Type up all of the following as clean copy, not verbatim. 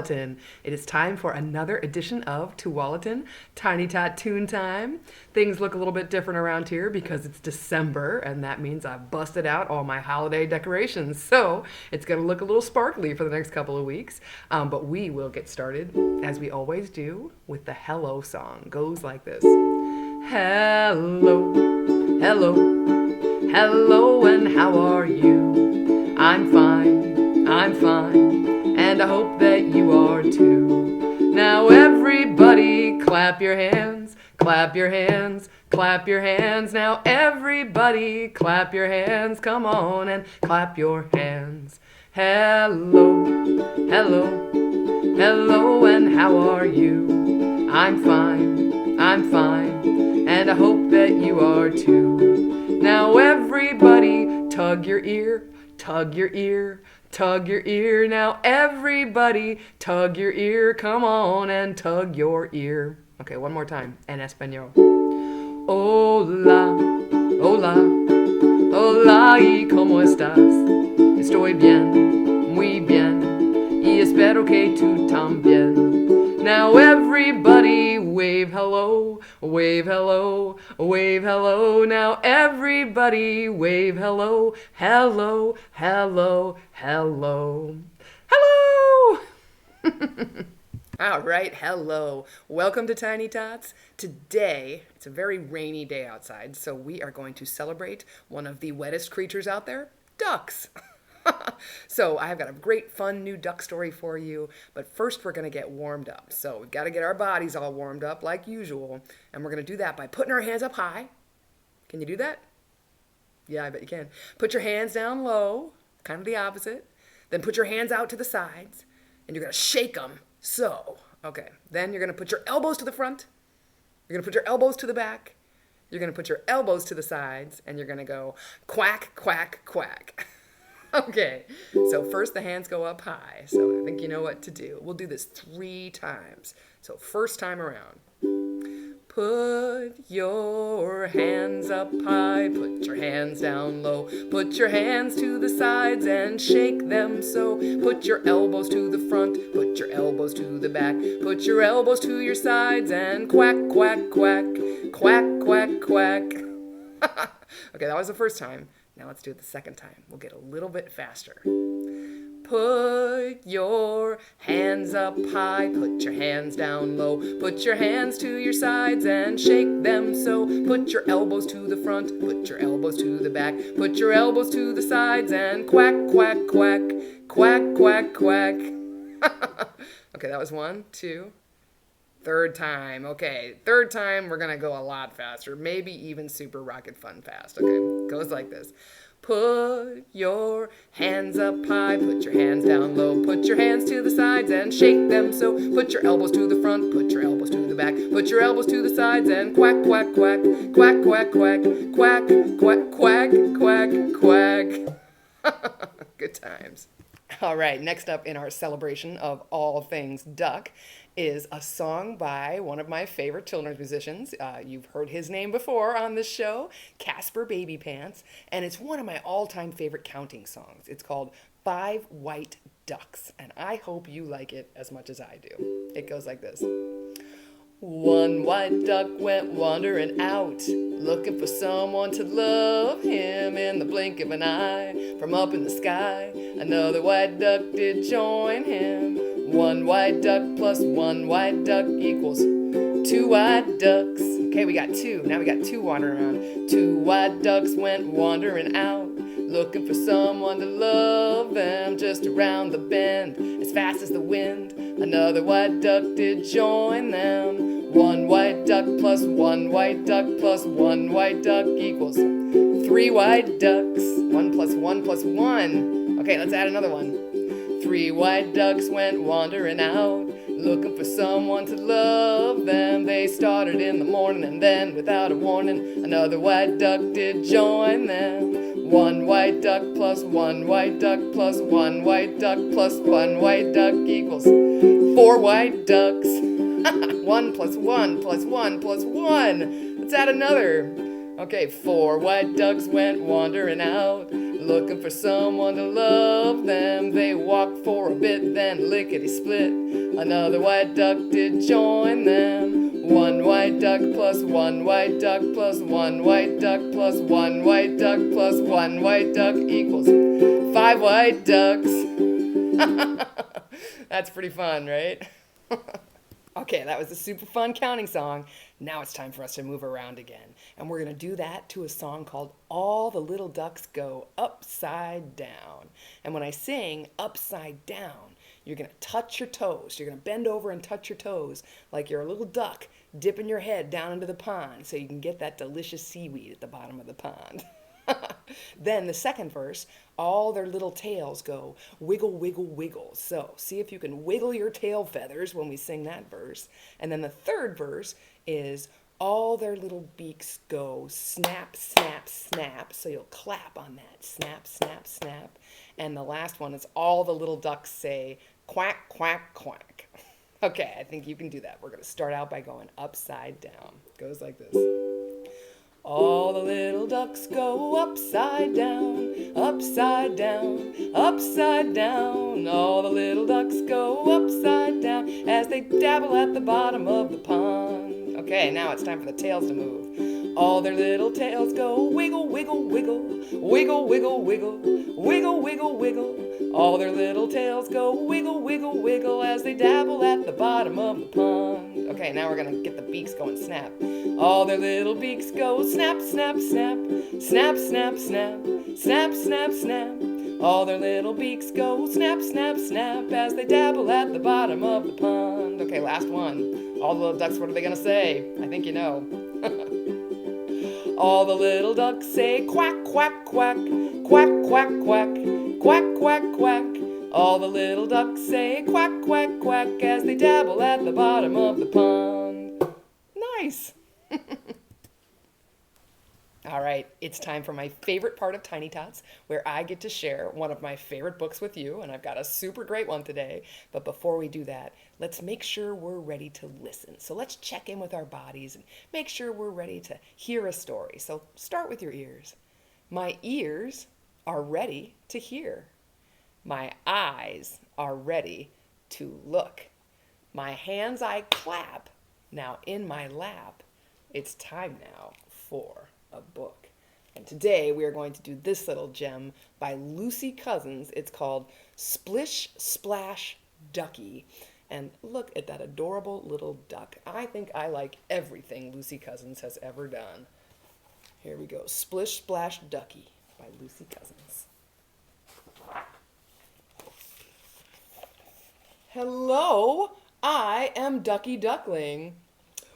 Tualatin. It is time for another edition of Tualatin, Tiny Tot Tune Time. Things look a little bit different around here because it's December, and that means I've busted out all my holiday decorations. So it's going to look a little sparkly for the next couple of weeks. But we will get started, as we always do, with the Hello song. Goes like this. Hello, hello, hello, and how are you? I'm fine, and I hope that you are too. Now everybody clap your hands, clap your hands, clap your hands. Now everybody clap your hands, come on and clap your hands. Hello, hello, hello, and how are you? I'm fine, and I hope that you are too. Now everybody tug your ear, tug your ear, tug your ear. Now everybody tug your ear, come on and tug your ear. Okay, one more time, en español. Hola, hola, hola, ¿y cómo estás? Estoy bien, muy bien, y espero que tú también. Now everybody wave hello, wave hello, wave hello. Now everybody wave hello, hello, hello, hello. Hello! All right, hello. Welcome to Tiny Tots. Today, it's a very rainy day outside, so we are going to celebrate one of the wettest creatures out there, ducks. So I've got a great fun new duck story for you, but first we're going to get warmed up. So we've got to get our bodies all warmed up like usual, and we're going to do that by putting our hands up high. Can you do that? Yeah, I bet you can. Put your hands down low, kind of the opposite. Then put your hands out to the sides, and you're going to shake them. So, okay. Then you're going to put your elbows to the front. You're going to put your elbows to the back. You're going to put your elbows to the sides, and you're going to go quack, quack, quack. Okay, so first the hands go up high, so I think you know what to do. We'll do this 3 times. So first time around. Put your hands up high, put your hands down low, put your hands to the sides and shake them so. Put your elbows to the front, put your elbows to the back, put your elbows to your sides and quack, quack, quack, quack, quack, quack. Okay, that was the first time. Now let's do it the second time. We'll get a little bit faster. Put your hands up high, put your hands down low, put your hands to your sides and shake them so. Put your elbows to the front, put your elbows to the back, put your elbows to the sides and quack, quack, quack, quack, quack, quack. Okay, that was 1, 2. Third time. Okay, third time we're going to go a lot faster, maybe even super rocket fun fast. Okay, goes like this. Put your hands up high, put your hands down low, put your hands to the sides and shake them so. Put your elbows to the front, put your elbows to the back, put your elbows to the sides and quack, quack, quack, quack, quack, quack, quack, quack, quack, quack, quack. Good times. All right, next up in our celebration of all things duck is a song by one of my favorite children's musicians. You've heard his name before on this show, Casper Baby Pants, and it's one of my all-time favorite counting songs. It's called 5 White Ducks, and I hope you like it as much as I do. It goes like this. One white duck went wandering out, looking for someone to love him. In the blink of an eye, from up in the sky, another white duck did join him. 1 white duck plus 1 white duck equals 2 white ducks. Okay, we got 2. Now we got 2 wandering around. 2 white ducks went wandering out, looking for someone to love them. Just around the bend, as fast as the wind, another white duck did join them. 1 white duck plus 1 white duck plus 1 white duck equals 3 white ducks. 1 plus 1 plus 1. Okay, let's add another one. 3 white ducks went wandering out, looking for someone to love them. They started in the morning and then, without a warning, another white duck did join them. 1 white duck plus 1 white duck plus 1 white duck plus 1 white duck equals 4 white ducks. 1 plus 1 plus 1 plus 1. Let's add another. Okay, 4 white ducks went wandering out, looking for someone to love them. They walked for a bit, then lickety-split. Another white duck did join them. One white duck plus one white duck plus one white duck plus one white duck plus one white duck equals 5 white ducks. That's pretty fun, right? Okay, that was a super fun counting song. Now it's time for us to move around again. And we're going to do that to a song called All the Little Ducks Go Upside Down. And when I sing upside down, you're going to touch your toes. You're going to bend over and touch your toes like you're a little duck dipping your head down into the pond so you can get that delicious seaweed at the bottom of the pond. Then the second verse, all their little tails go wiggle, wiggle, wiggle. So see if you can wiggle your tail feathers when we sing that verse. And then the third verse is all their little beaks go snap, snap, snap. So you'll clap on that. Snap, snap, snap. And the last one is all the little ducks say quack, quack, quack. Okay, I think you can do that. We're going to start out by going upside down. It goes like this. All the little ducks go upside down, upside down, upside down. All the little ducks go upside down as they dabble at the bottom of the pond. Okay, now it's time for the tails to move. All their little tails go wiggle, wiggle, wiggle, wiggle, wiggle, wiggle, wiggle, wiggle, wiggle. All their little tails go wiggle, wiggle, wiggle as they dabble at the bottom of the pond. Okay, now we're gonna get the beaks going snap. All their little beaks go snap, snap, snap, snap, snap, snap, snap, snap, snap. All their little beaks go snap, snap, snap as they dabble at the bottom of the pond. Okay, last one. All the little ducks, what are they gonna say? I think you know. All the little ducks say quack, quack, quack, quack, quack, quack, quack, quack, quack. All the little ducks say quack, quack, quack as they dabble at the bottom of the pond. Nice. All right, it's time for my favorite part of Tiny Tots, where I get to share one of my favorite books with you, and I've got a super great one today. But before we do that, let's make sure we're ready to listen. So let's check in with our bodies and make sure we're ready to hear a story. So start with your ears. My ears are ready to hear. My eyes are ready to look. My hands I clap. Now in my lap, it's time now for a book. And today we are going to do this little gem by Lucy Cousins. It's called Splish, Splash, Ducky. And look at that adorable little duck. I think I like everything Lucy Cousins has ever done. Here we go. Splish, Splash, Ducky by Lucy Cousins. Hello, I am Ducky Duckling.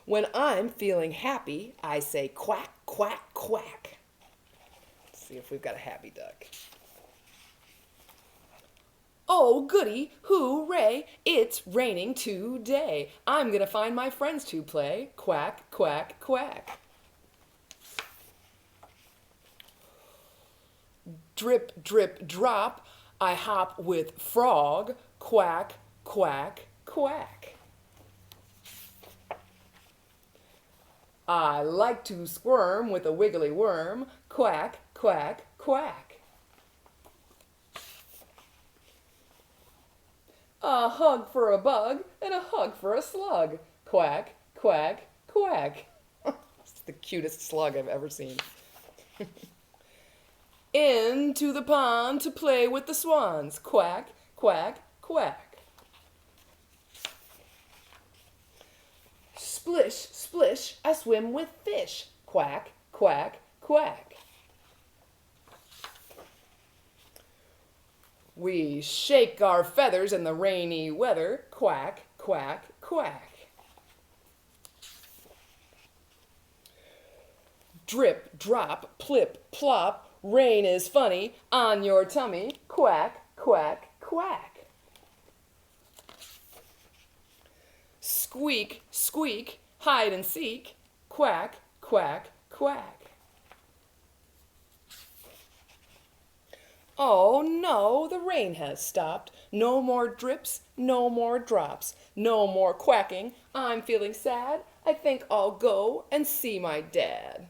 When I'm feeling happy, I say quack, quack, quack. Let's see if we've got a happy duck. Oh, goody, hooray, it's raining today. I'm gonna find my friends to play. Quack, quack, quack. Drip, drip, drop, I hop with frog. Quack, quack, quack. I like to squirm with a wiggly worm. Quack, quack, quack. A hug for a bug and a hug for a slug. Quack, quack, quack. It's the cutest slug I've ever seen. Into the pond to play with the swans. Quack, quack, quack. Splish, splish, I swim with fish. Quack, quack, quack. We shake our feathers in the rainy weather. Quack, quack, quack. Drip, drop, plip, plop. Rain is funny on your tummy. Quack, quack, quack. Squeak, squeak, hide and seek. Quack, quack, quack. Oh no, the rain has stopped. No more drips, no more drops, no more quacking. I'm feeling sad. I think I'll go and see my dad.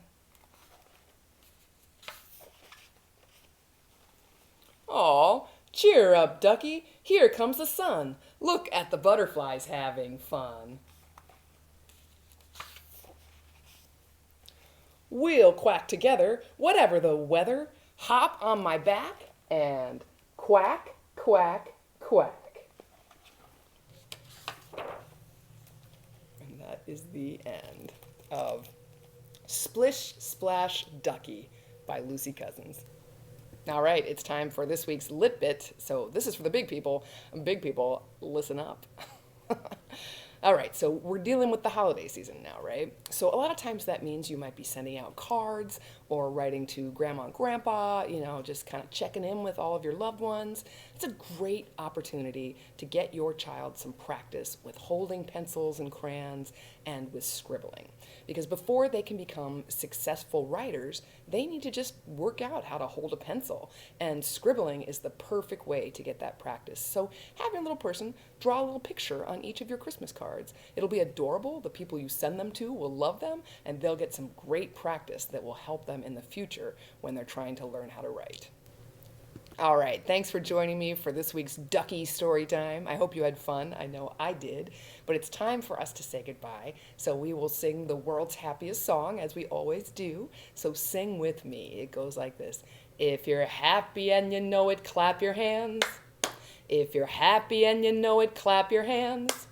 Aw, cheer up, Ducky. Here comes the sun. Look at the butterflies having fun. We'll quack together, whatever the weather. Hop on my back and quack, quack, quack. And that is the end of Splish, Splash, Ducky by Lucy Cousins. All right, it's time for this week's Lit Bit. So this is for the big people. Big people, listen up. All right, so we're dealing with the holiday season now, right? So a lot of times that means you might be sending out cards or writing to grandma and grandpa, just kind of checking in with all of your loved ones. It's a great opportunity to get your child some practice with holding pencils and crayons and with scribbling. Because before they can become successful writers, they need to just work out how to hold a pencil. And scribbling is the perfect way to get that practice. So have your little person draw a little picture on each of your Christmas cards. It'll be adorable. The people you send them to will love them, and they'll get some great practice that will help them in the future when they're trying to learn how to write. All right, thanks for joining me for this week's Ducky story time. I hope you had fun. I know I did. But it's time for us to say goodbye. So we will sing the world's happiest song, as we always do. So sing with me. It goes like this. If you're happy and you know it, clap your hands. If you're happy and you know it, clap your hands.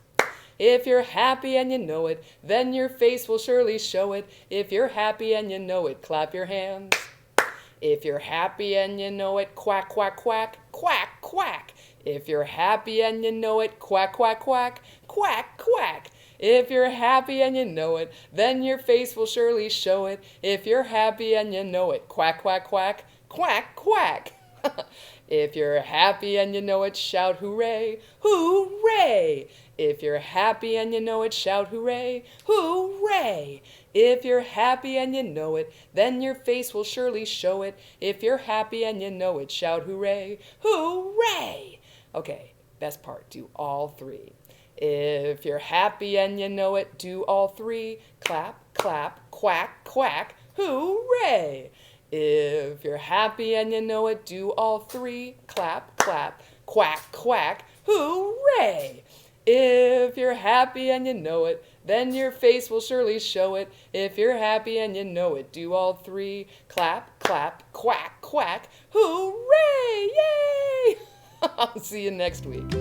If you're happy and you know it, then your face will surely show it. If you're happy and you know it, clap your hands. If you're happy and you know it, quack, quack, quack, quack, quack. If you're happy and you know it, quack, quack, quack, quack, quack. If you're happy and you know it, then your face will surely show it. If you're happy and you know it, quack, quack, quack, quack, quack. If you're happy and you know it, shout hooray, hooray. If you're happy and you know it, shout hooray, hooray. If you're happy and you know it, then your face will surely show it. If you're happy and you know it, shout hooray, hooray. Okay, best part, do all three. If you're happy and you know it, do all three. Clap, clap, quack, quack, hooray. If you're happy and you know it, do all three. Clap, clap, quack, quack, hooray. If you're happy and you know it, then your face will surely show it. If you're happy and you know it, do all three. Clap, clap, quack, quack, hooray, yay! I'll see you next week.